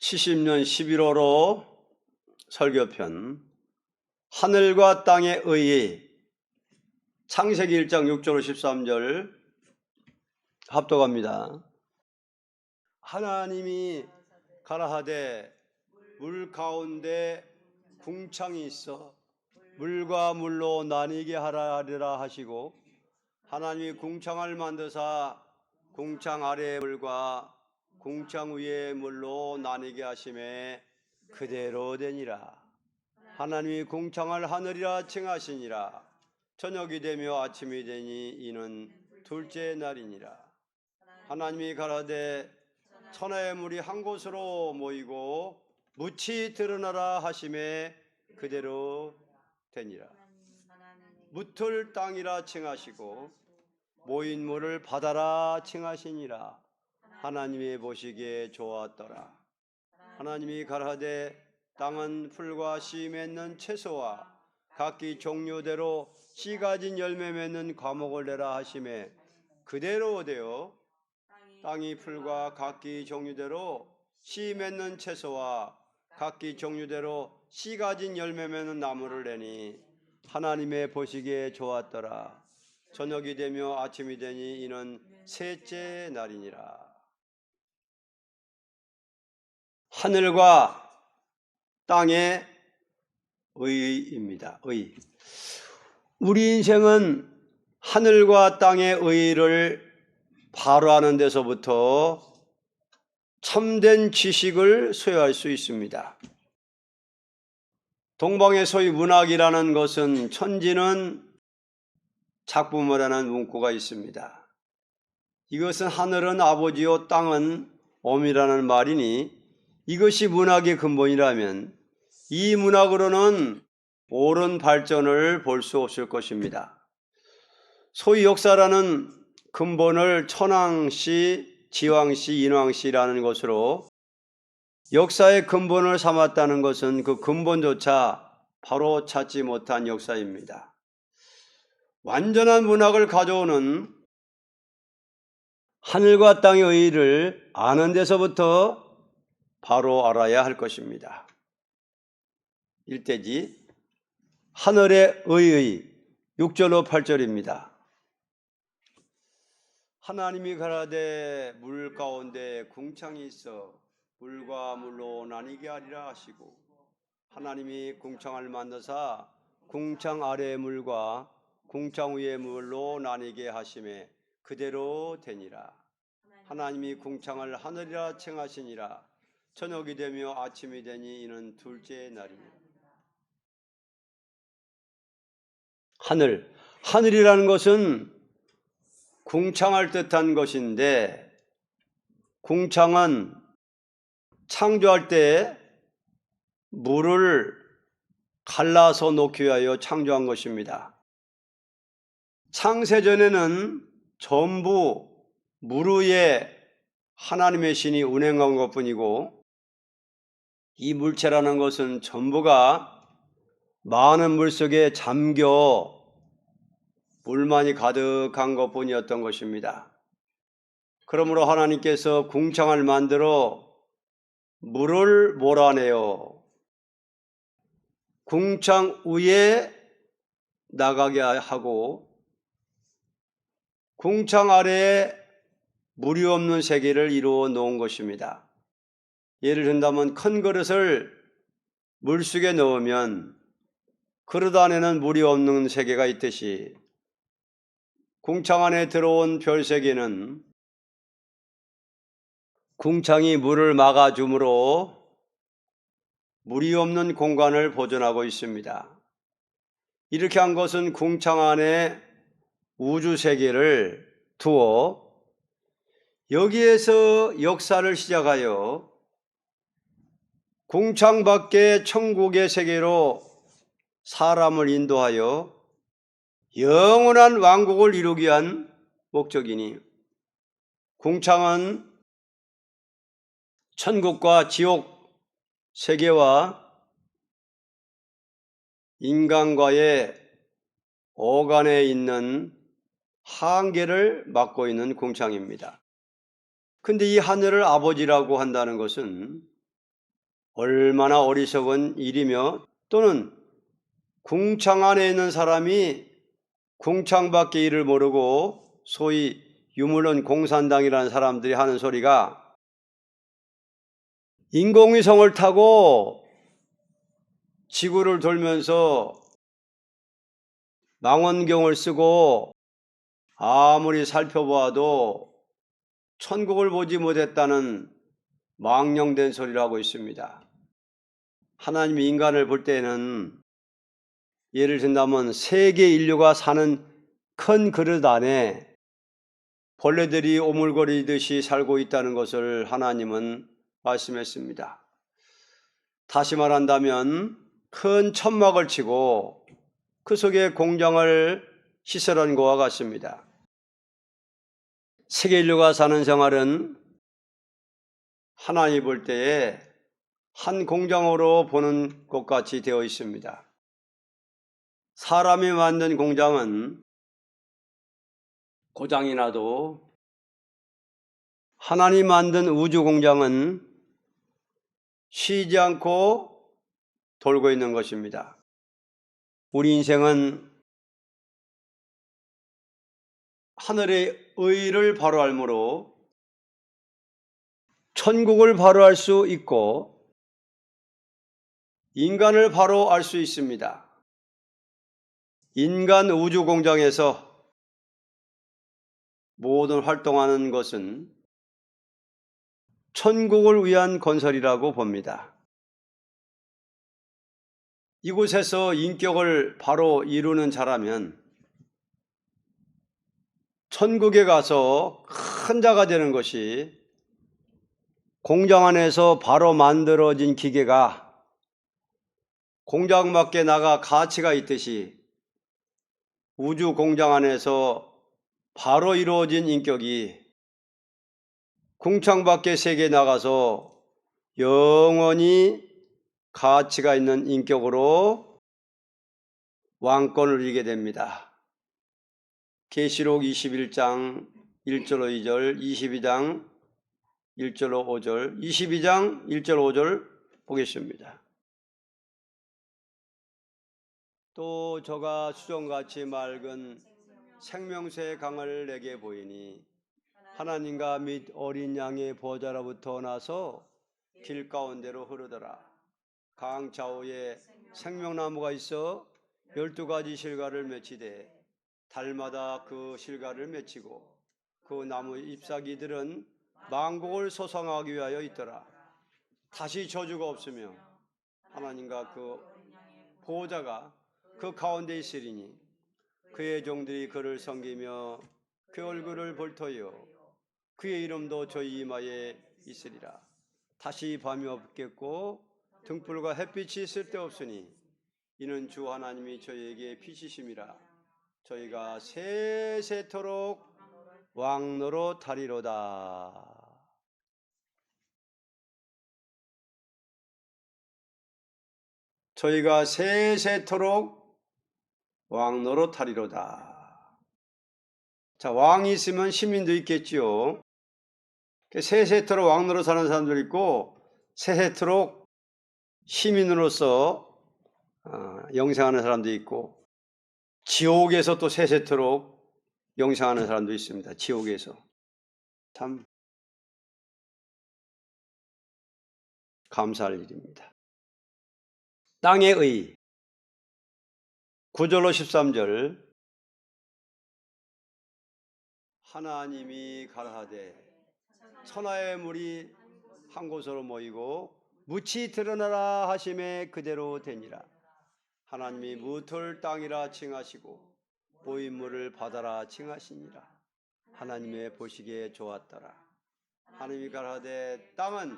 70년 11호로 설교편 하늘과 땅의 의의 창세기 1장 6절 13절 합독합니다. 하나님이 가라하되 물 가운데 궁창이 있어 물과 물로 나뉘게 하리라 하시고 하나님이 궁창을 만드사 궁창 아래의 물과 궁창 위의 물로 나뉘게 하심에 그대로 되니라. 하나님이 궁창을 하늘이라 칭하시니라. 저녁이 되며 아침이 되니 이는 둘째 날이니라. 하나님이 가라되 천하의 물이 한 곳으로 모이고 묻이 드러나라 하심에 그대로 되니라. 묻을 땅이라 칭하시고 모인 물을 바다라 칭하시니라. 하나님이 보시기에 좋았더라. 하나님이 가라되 땅은 풀과 씨 맺는 채소와 각기 종류대로 씨 가진 열매 맺는 과목을 내라 하심에 그대로 되어 땅이 풀과 각기 종류대로 씨 맺는 채소와 각기 종류대로 씨 가진 열매 맺는 나무를 내니 하나님의 보시기에 좋았더라. 저녁이 되며 아침이 되니 이는 셋째 날이니라. 하늘과 땅의 의입니다. 의. 우리 인생은 하늘과 땅의 의를 바로하는 데서부터 참된 지식을 소유할 수 있습니다. 동방의 소위 문학이라는 것은 천지는 작품이라는 문구가 있습니다. 이것은 하늘은 아버지요 땅은 어미라는 말이니 이것이 문학의 근본이라면 이 문학으로는 옳은 발전을 볼 수 없을 것입니다. 소위 역사라는 근본을 천왕시, 지왕시, 인왕시라는 것으로 역사의 근본을 삼았다는 것은 그 근본조차 바로 찾지 못한 역사입니다. 완전한 문학을 가져오는 하늘과 땅의 의의를 아는 데서부터 바로 알아야 할 것입니다. 일대지 하늘의 의의 6절로 8절입니다. 하나님이 가라되 물 가운데 궁창이 있어 물과 물로 나뉘게 하리라 하시고 하나님이 궁창을 만드사 궁창 아래의 물과 궁창 위의 물로 나뉘게 하심에 그대로 되니라. 하나님이 궁창을 하늘이라 칭하시니라. 저녁이 되며 아침이 되니 이는 둘째 날이니라. 하늘이라는 것은 궁창을 뜻한 것인데 궁창은 창조할 때 물을 갈라서 놓기 위하여 창조한 것입니다. 창세전에는 전부 물 위에 하나님의 신이 운행한 것뿐이고 이 물체라는 것은 전부가 많은 물속에 잠겨 물만이 가득한 것뿐이었던 것입니다. 그러므로 하나님께서 궁창을 만들어 물을 몰아내어 궁창 위에 나가게 하고 궁창 아래에 물이 없는 세계를 이루어 놓은 것입니다. 예를 든다면 큰 그릇을 물속에 넣으면 그릇 안에는 물이 없는 세계가 있듯이 궁창 안에 들어온 별세계는 궁창이 물을 막아주므로 물이 없는 공간을 보존하고 있습니다. 이렇게 한 것은 궁창 안에 우주 세계를 두어 여기에서 역사를 시작하여 궁창 밖의 천국의 세계로 사람을 인도하여 영원한 왕국을 이루기 위한 목적이니 궁창은 천국과 지옥 세계와 인간과의 어간에 있는 한계를 막고 있는 궁창입니다. 근데 이 하늘을 아버지라고 한다는 것은 얼마나 어리석은 일이며, 또는 궁창 안에 있는 사람이 궁창 밖의 일을 모르고 소위 유물론 공산당이라는 사람들이 하는 소리가 인공위성을 타고 지구를 돌면서 망원경을 쓰고 아무리 살펴보아도 천국을 보지 못했다는 망령된 소리를 하고 있습니다. 하나님이 인간을 볼 때는 예를 든다면 세계 인류가 사는 큰 그릇 안에 벌레들이 오물거리듯이 살고 있다는 것을 하나님은 말씀했습니다. 다시 말한다면 큰 천막을 치고 그 속에 공장을 시설한 것과 같습니다. 세계 인류가 사는 생활은 하나님이 볼 때에 한 공장으로 보는 것 같이 되어 있습니다. 사람이 만든 공장은 고장이 나도 하나님 만든 우주 공장은 쉬지 않고 돌고 있는 것입니다. 우리 인생은 하늘의 의를 바로 알므로 천국을 바로 알 수 있고 인간을 바로 알 수 있습니다. 인간 우주 공장에서 모든 활동하는 것은 천국을 위한 건설이라고 봅니다. 이곳에서 인격을 바로 이루는 자라면 천국에 가서 큰 자가 되는 것이 공장 안에서 바로 만들어진 기계가 공장 밖에 나가 가치가 있듯이 우주 공장 안에서 바로 이루어진 인격이 궁창 밖의 세계에 나가서 영원히 가치가 있는 인격으로 왕권을 이루게 됩니다. 계시록 21장 1절로 2절, 22장 1절로 5절, 22장 1절 5절 보겠습니다. 또 저가 수정같이 맑은 생명수의 강을 내게 보이니 하나님과 및 어린 양의 보좌로부터 나서 길 가운데로 흐르더라. 강 좌우에 생명나무가 있어 12가지 실과를 맺히되 달마다 그 실과를 맺히고 그 나무 잎사귀들은 만국을 소성하기 위하여 있더라. 다시 저주가 없으며 하나님과 그 보호자가 그 가운데 있으리니 그의 종들이 그를 섬기며 그 얼굴을 볼 터이요 그의 이름도 저희 이마에 있으리라. 다시 밤이 없겠고 등불과 햇빛이 쓸데없으니 이는 주 하나님이 저희에게 빛이심이라. 저희가 세세토록 왕노로 타리로다. 저희가 세세토록 왕노로 타리로다. 자, 왕이 있으면 시민도 있겠지요. 세세토록 왕노로 사는 사람도 있고 세세토록 시민으로서 영생하는 사람도 있고 지옥에서 또 세세토록 영생하는 사람도 있습니다. 지옥에서. 참 감사할 일입니다. 땅의 의 9절로 13절 하나님이 가라하되 천하의 물이 한 곳으로 모이고 묻이 드러나라 하심에 그대로 되니라. 하나님이 무틀 땅이라 칭하시고 모인 물을 바다라 칭하시니라. 하나님의 보시기에 좋았더라. 하나님이 가라하되 땅은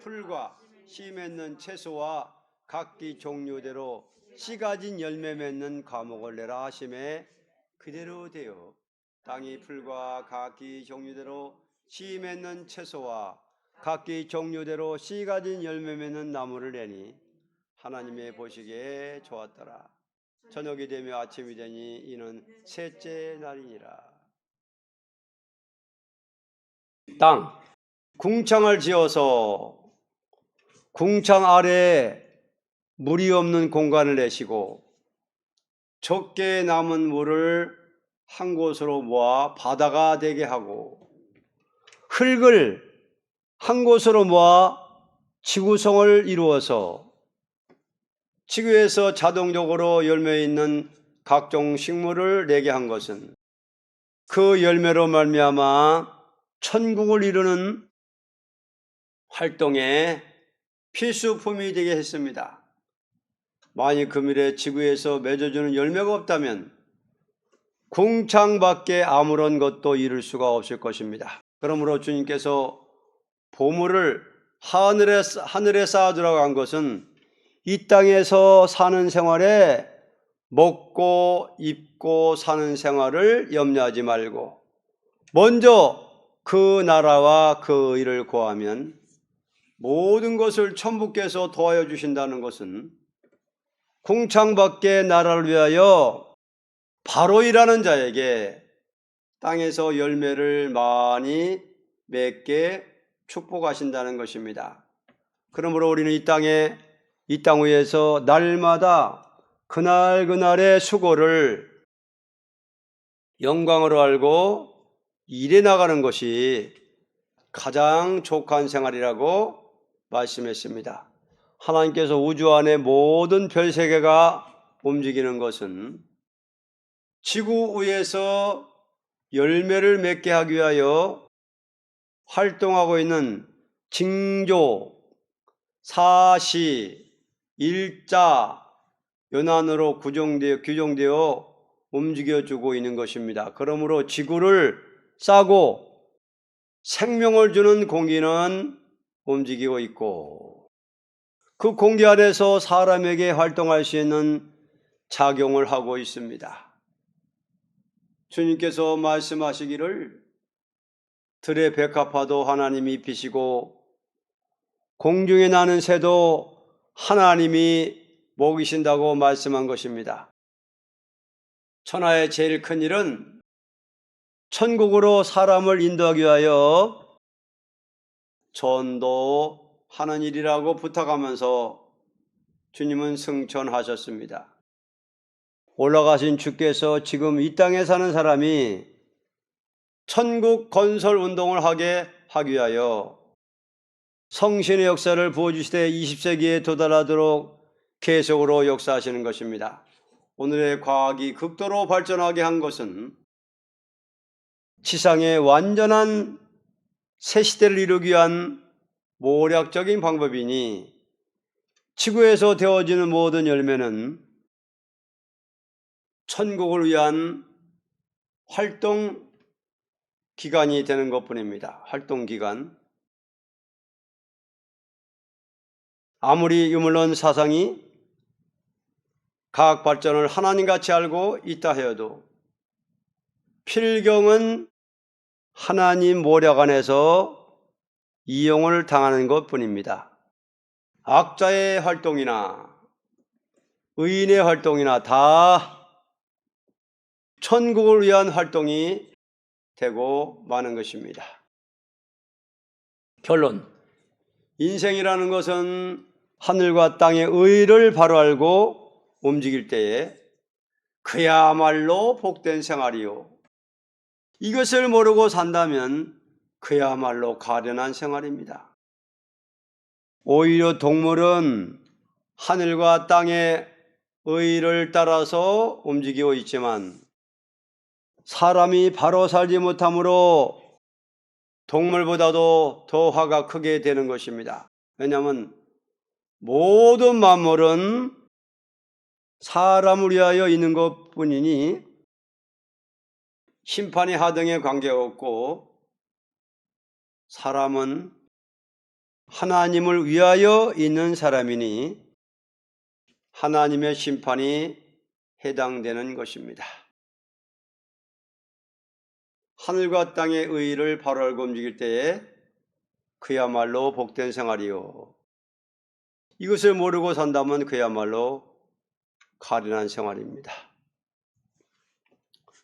풀과 씨 맺는 채소와 각기 종류대로 씨 가진 열매 맺는 과목을 내라 하심에 그대로 되어 땅이 풀과 각기 종류대로 씨 맺는 채소와 각기 종류대로 씨 가진 열매 맺는 나무를 내니 하나님의 보시기에 좋았더라. 저녁이 되며 아침이 되니 이는 셋째 날이니라. 땅 궁창을 지어서 궁창 아래에 물이 없는 공간을 내시고 적게 남은 물을 한 곳으로 모아 바다가 되게 하고 흙을 한 곳으로 모아 지구성을 이루어서 지구에서 자동적으로 열매 있는 각종 식물을 내게 한 것은 그 열매로 말미암아 천국을 이루는 활동에 필수품이 되게 했습니다. 만일 금일에 지구에서 맺어주는 열매가 없다면 궁창밖에 아무런 것도 이룰 수가 없을 것입니다. 그러므로 주님께서 보물을 하늘에 쌓아두라고 한 것은 이 땅에서 사는 생활에 먹고 입고 사는 생활을 염려하지 말고 먼저 그 나라와 그 의를 구하면 모든 것을 천부께서 도와여 주신다는 것은 궁창 밖의 나라를 위하여 바로 일하는 자에게 땅에서 열매를 많이 맺게 축복하신다는 것입니다. 그러므로 우리는 이 땅 위에서 날마다 그날그날의 수고를 영광으로 알고 일해 나가는 것이 가장 족한 생활이라고 말씀했습니다. 하나님께서 우주 안의 모든 별세계가 움직이는 것은 지구 위에서 열매를 맺게 하기 위하여 활동하고 있는 징조, 사시, 일자, 연안으로 규정되어 움직여주고 있는 것입니다. 그러므로 지구를 싸고 생명을 주는 공기는 움직이고 있고 그 공기 안에서 사람에게 활동할 수 있는 작용을 하고 있습니다. 주님께서 말씀하시기를 들의 백합화도 하나님이 입히시고 공중에 나는 새도 하나님이 먹이신다고 말씀한 것입니다. 천하의 제일 큰 일은 천국으로 사람을 인도하기 위하여 전도하는 일이라고 부탁하면서 주님은 승천하셨습니다. 올라가신 주께서 지금 이 땅에 사는 사람이 천국 건설 운동을 하게 하기 위하여 성신의 역사를 부어주시되 20세기에 도달하도록 계속으로 역사하시는 것입니다. 오늘의 과학이 극도로 발전하게 한 것은 지상의 완전한 새 시대를 이루기 위한 모략적인 방법이니 지구에서 되어지는 모든 열매는 천국을 위한 활동 기간이 되는 것뿐입니다. 활동 기간. 아무리 유물론 사상이 과학 발전을 하나님같이 알고 있다 하여도 필경은 하나님 모략 안에서 이용을 당하는 것뿐입니다. 악자의 활동이나 의인의 활동이나 다 천국을 위한 활동이 되고 마는 것입니다. 결론. 인생이라는 것은 하늘과 땅의 의를 바로 알고 움직일 때에 그야말로 복된 생활이요. 이것을 모르고 산다면 그야말로 가련한 생활입니다. 오히려 동물은 하늘과 땅의 의를 따라서 움직이고 있지만 사람이 바로 살지 못함으로 동물보다도 더 화가 크게 되는 것입니다. 왜냐하면 모든 만물은 사람을 위하여 있는 것뿐이니 심판이 하등에 관계없고 사람은 하나님을 위하여 있는 사람이니 하나님의 심판이 해당되는 것입니다. 하늘과 땅의 의의를 바로 알고 움직일 때에 그야말로 복된 생활이요. 이것을 모르고 산다면 그야말로 가련한 생활입니다.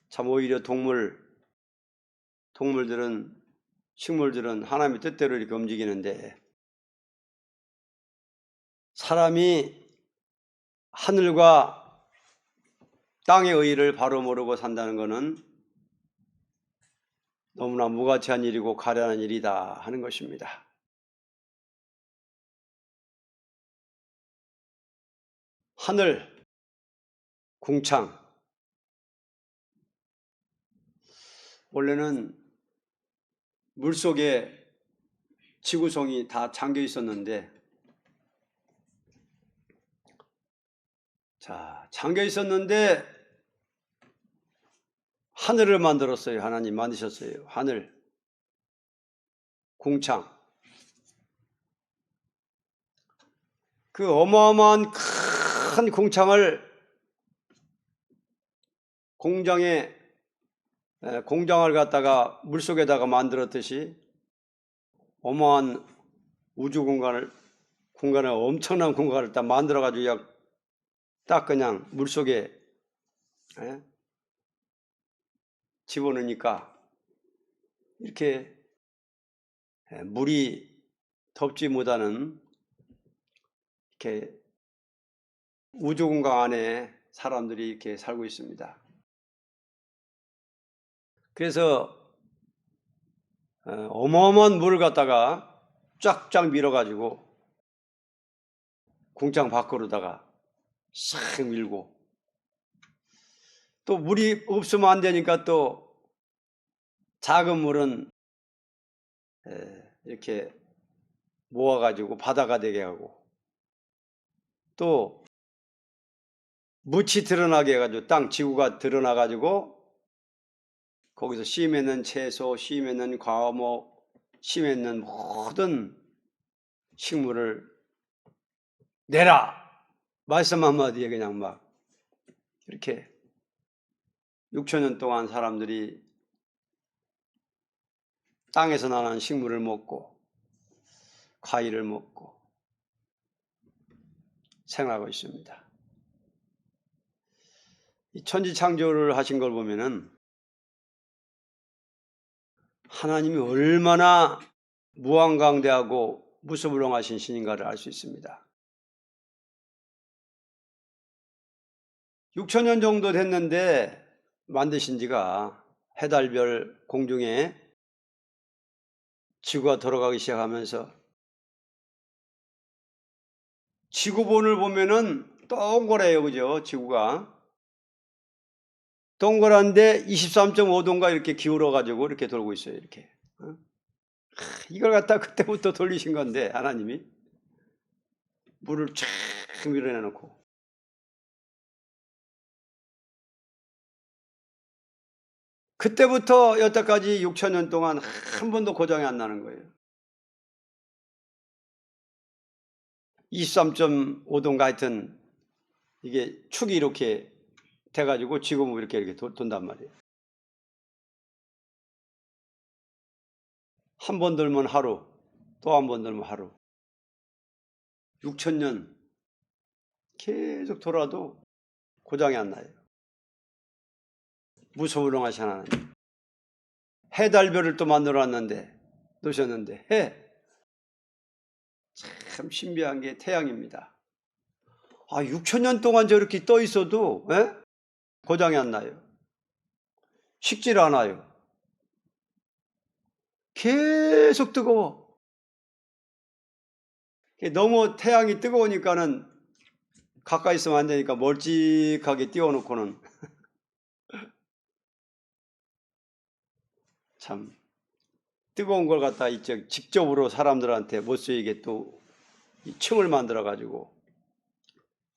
참 오히려 식물들은 하나님의 뜻대로 이렇게 움직이는데 사람이 하늘과 땅의 의의를 바로 모르고 산다는 것은 너무나 무가치한 일이고 가련한 일이다 하는 것입니다. 하늘, 궁창. 원래는 물속에 지구성이 다 잠겨 있었는데, 잠겨 있었는데 하늘을 만들었어요. 하나님 만드셨어요. 하늘, 궁창. 그 어마어마한 큰 궁창을 공장을 갖다가 물속에다가 만들었듯이 어마한 우주 공간을 엄청난 공간을 딱 만들어가지고 딱 그냥 물속에 집어넣으니까 이렇게 물이 덮지 못하는 이렇게 우주 공간 안에 사람들이 이렇게 살고 있습니다. 그래서 어마어마한 물을 갖다가 쫙쫙 밀어가지고 궁창 밖으로다가 싹 밀고, 또 물이 없으면 안 되니까 또 작은 물은 이렇게 모아가지고 바다가 되게 하고, 또 묻이 드러나게 해가지고 땅 지구가 드러나가지고 거기서 씨 맺는 채소, 씨 맺는 과목, 씨 맺는 모든 식물을 내라! 말씀 한마디에 그냥 막 이렇게 6,000년 동안 사람들이 땅에서 나는 식물을 먹고 과일을 먹고 생활하고 있습니다. 이 천지창조를 하신 걸 보면은 하나님이 얼마나 무한강대하고 무소불능하신 신인가를 알 수 있습니다. 6,000년 정도 됐는데 만드신 지가 해달별 공중에 지구가 돌아가기 시작하면서 지구본을 보면은 동그래요, 그죠? 지구가 동그란데 23.5도인가 이렇게 기울어가지고 이렇게 돌고 있어요. 이렇게. 이걸 갖다 그때부터 돌리신 건데 하나님이 물을 쫙 밀어내놓고, 그때부터 여태까지 6,000년 동안 한 번도 고장이 안 나는 거예요. 23.5도인가 하여튼 이게 축이 이렇게 돼가지고 지금 이렇게 돈단 말이에요. 한 번 돌면 하루, 또 한 번 돌면 하루. 6,000년 계속 돌아도 고장이 안 나요. 무소불능하신 하나님. 해달별을 또 만들어놨는데, 놓으셨는데, 참 신비한 게 태양입니다. 6,000년 동안 저렇게 떠 있어도 고장이 안 나요. 식질 않아요. 계속 뜨거워. 너무 태양이 뜨거우니까는 가까이 있으면 안 되니까 멀찍하게 띄워놓고는 참 뜨거운 걸 갖다 직접으로 사람들한테 못 쓰이게 또 층을 만들어 가지고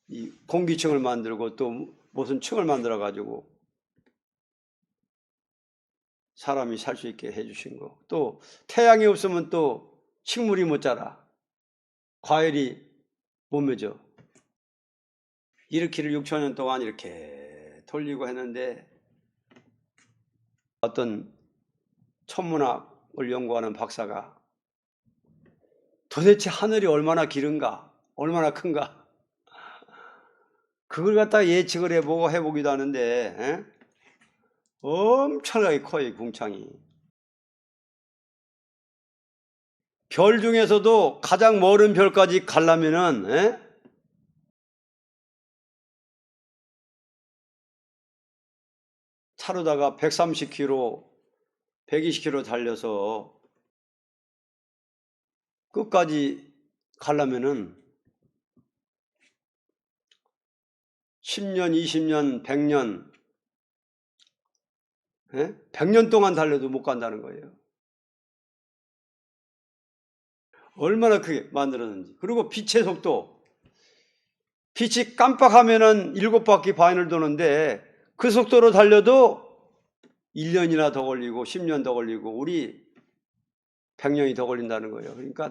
이 공기층을 만들고 또 무슨 층을 만들어 가지고 사람이 살 수 있게 해주신 거. 또 태양이 없으면 또 식물이 못 자라, 과일이 못 맺어. 이렇게를 6,000년 동안 이렇게 돌리고 했는데, 어떤 천문학을 연구하는 박사가 도대체 하늘이 얼마나 길은가, 얼마나 큰가, 그걸 갖다 예측을 해보기도 하는데 엄청나게 커요, 이 궁창이. 별 중에서도 가장 멀은 별까지 가려면은 차로다가 130km, 120km 달려서 끝까지 가려면은 10년, 20년, 100년, 100년 동안 달려도 못 간다는 거예요. 얼마나 크게 만들었는지. 그리고 빛의 속도. 빛이 깜빡하면은 7바퀴 반을 도는데 그 속도로 달려도 1년이나 더 걸리고 10년 더 걸리고 우리 100년이 더 걸린다는 거예요. 그러니까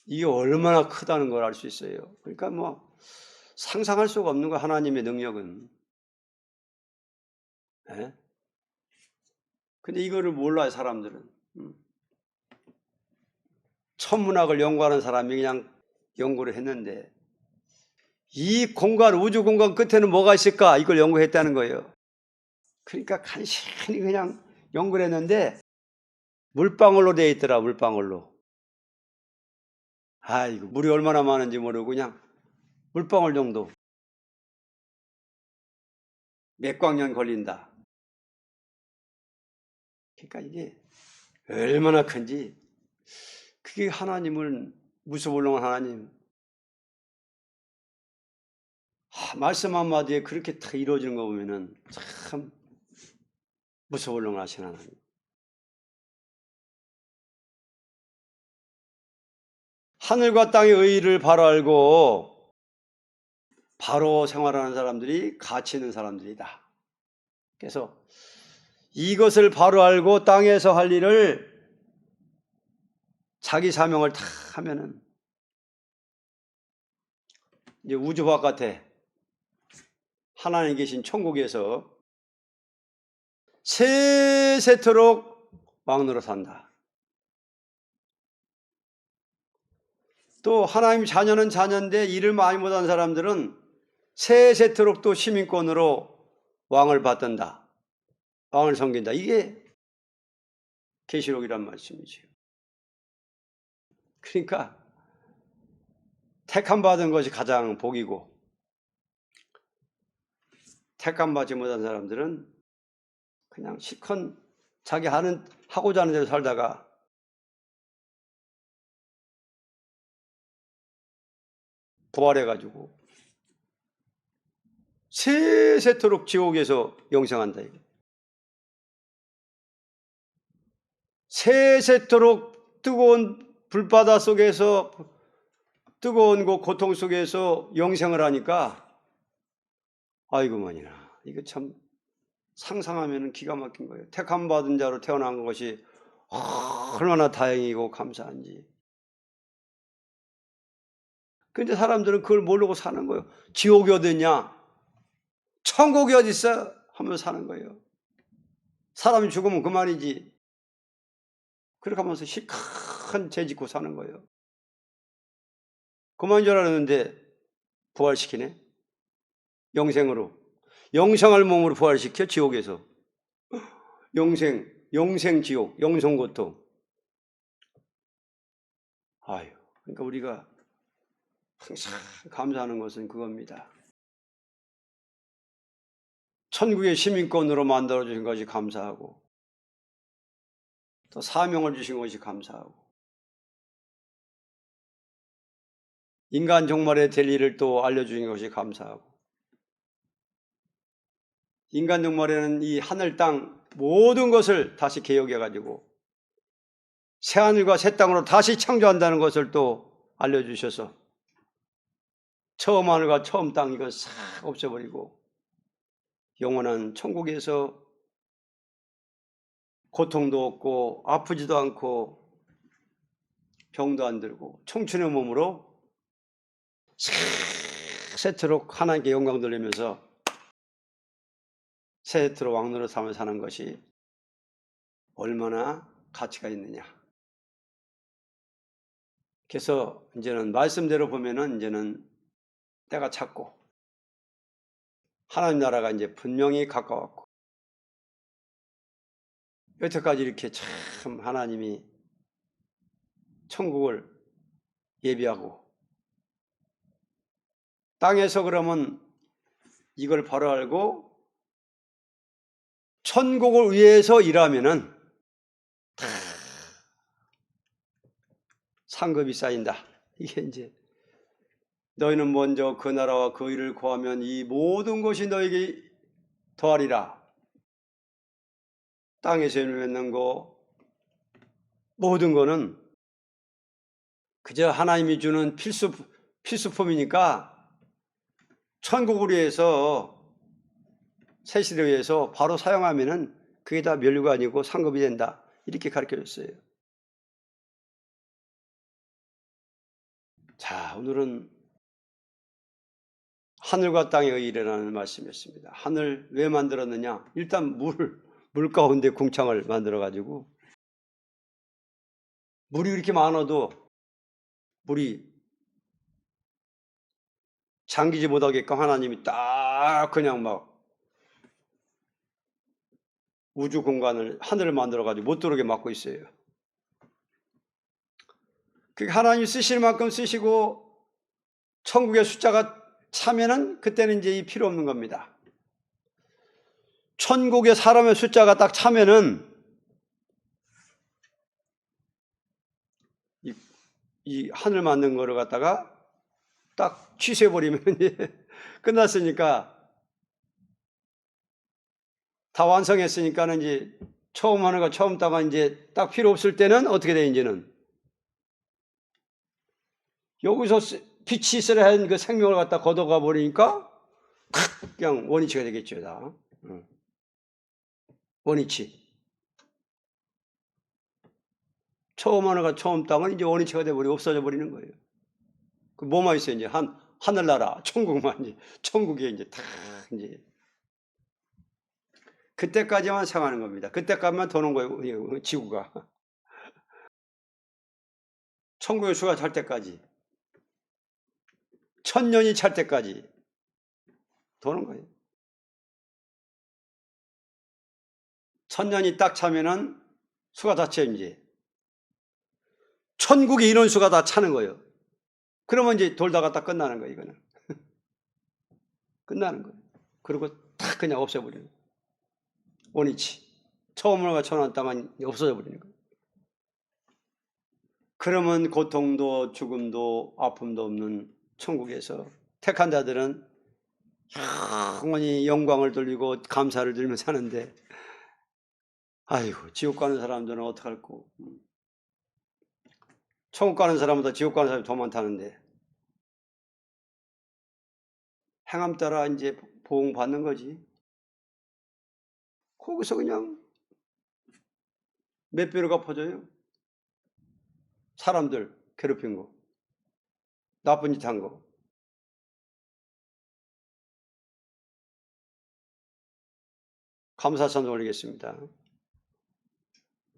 이게 얼마나 크다는 걸 알 수 있어요. 그러니까 뭐 상상할 수가 없는 거 하나님의 능력은. 예? 근데 이거를 몰라요, 사람들은. 천문학을 연구하는 사람이 그냥 연구를 했는데 이 공간, 우주 공간 끝에는 뭐가 있을까? 이걸 연구했다는 거예요. 그러니까 간신히 그냥 연구를 했는데 물방울로 되어 있더라, 물방울로. 아이고, 물이 얼마나 많은지 모르고 그냥 물방울 정도. 몇 광년 걸린다. 그러니까 이게 얼마나 큰지. 그게 하나님을 무소불능한 하나님. 말씀 한마디에 그렇게 다 이루어지는 거 보면은 참 무소불능하신 하나님. 하늘과 땅의 의의를 바로 알고 바로 생활하는 사람들이 가치 있는 사람들이다. 그래서 이것을 바로 알고 땅에서 할 일을 자기 사명을 다 하면은 이제 우주 바깥에 하나님 계신 천국에서 세세토록 왕노로 산다. 또 하나님 자녀는 자녀인데 일을 많이 못한 사람들은 세세토록 또 시민권으로 왕을 받든다. 왕을 섬긴다. 이게 계시록이란 말씀이죠. 그러니까 택함 받은 것이 가장 복이고 택함 받지 못한 사람들은 그냥 실컷 자기 하고자 하는 대로 살다가 부활해가지고 세세토록 지옥에서 영생한다. 세세토록 뜨거운 불바다 속에서 뜨거운 고통 속에서 영생을 하니까 아이고만이나 이거 참 상상하면 기가 막힌 거예요. 택함 받은 자로 태어난 것이 얼마나 다행이고 감사한지. 근데 사람들은 그걸 모르고 사는 거예요. 지옥이 어딨냐? 천국이 어딨어? 하면서 사는 거예요. 사람이 죽으면 그만이지. 그렇게 하면서 시큰 죄 짓고 사는 거예요. 그만인 줄 알았는데 부활시키네. 영생으로. 영생할 몸으로 부활시켜 지옥에서. 영생 지옥, 영생 고통. 아유, 그러니까 우리가 항상 감사하는 것은 그겁니다. 천국의 시민권으로 만들어주신 것이 감사하고 또 사명을 주신 것이 감사하고 인간 종말에 될 일을 또 알려주신 것이 감사하고 인간 종말에는 이 하늘 땅 모든 것을 다시 개혁해가지고 새하늘과 새 땅으로 다시 창조한다는 것을 또 알려주셔서 처음 하늘과 처음 땅 이거 싹 없애버리고 영원한 천국에서 고통도 없고 아프지도 않고 병도 안 들고 청춘의 몸으로 세토록 하나님께 영광 돌리면서 세토록 왕노릇 하며 사는 것이 얼마나 가치가 있느냐. 그래서 이제는 말씀대로 보면은 이제는 때가 찼고 하나님 나라가 이제 분명히 가까웠고 여태까지 이렇게 참 하나님이 천국을 예비하고 땅에서 그러면 이걸 바로 알고 천국을 위해서 일하면은 상급이 쌓인다. 이게 이제 너희는 먼저 그 나라와 그 일을 구하면 이 모든 것이 너에게 더하리라. 땅에서 맺는 거 모든 거는 그저 하나님이 주는 필수품이니까 천국을 위해서 새 시대를 위해서 바로 사용하면은 그게 다 면류가 아니고 상급이 된다. 이렇게 가르쳐줬어요. 자, 오늘은 하늘과 땅의 일이라는 말씀이었습니다. 하늘 왜 만들었느냐? 일단 물 가운데 궁창을 만들어가지고 물이 이렇게 많아도 물이 잠기지 못하게끔 하나님이 딱 그냥 막 우주 공간을 하늘을 만들어가지고 못 들어오게 막고 있어요. 그러니까 하나님이 쓰실 만큼 쓰시고 천국의 숫자가 차면은 그때는 이제 이 필요 없는 겁니다. 천국의 사람의 숫자가 딱 차면은 이 하늘 만든 거를 갖다가 딱 취소해버리면 끝났으니까 다 완성했으니까는 이제 처음 하는 거 처음 따가 이제 딱 필요 없을 때는 어떻게 돼 이제는 여기서 빛이 있어야 하는 그 생명을 갖다 걷어가 버리니까 그냥 원위치가 되겠죠. 다 원위치. 처음 하는 거 처음 땅은 이제 원위치가 돼버리고 없어져 버리는 거예요. 그 뭐만 있어요 이제 하늘나라 천국만 이제 천국에 이제 다 이제 그때까지만 생하는 겁니다. 그때까지만 도는 거예요. 지구가 천국의 수가 찰 때까지 1000년이 찰 때까지 도는 거예요. 1000년이 딱 차면은 수가 다 채 이제 천국의 인원수가 다 차는 거예요. 그러면 이제 돌다가 딱 끝나는 거예요. 이거는 끝나는 거예요. 그리고 딱 그냥 없애버리는 거예요. 원위치. 처음으로 천원 땅은 없어져 버리는 거예요. 그러면 고통도 죽음도 아픔도 없는 천국에서 택한 자들은 영원히 영광을 돌리고 감사를 들며 사는데 아이고 지옥 가는 사람들은 어떡할꼬. 천국 가는 사람보다 지옥 가는 사람이 더 많다는데 행함 따라 이제 보응 받는 거지. 거기서 그냥 몇 배로 갚아줘요. 사람들 괴롭힌 거, 나쁜 짓 한 거. 감사선을 올리겠습니다.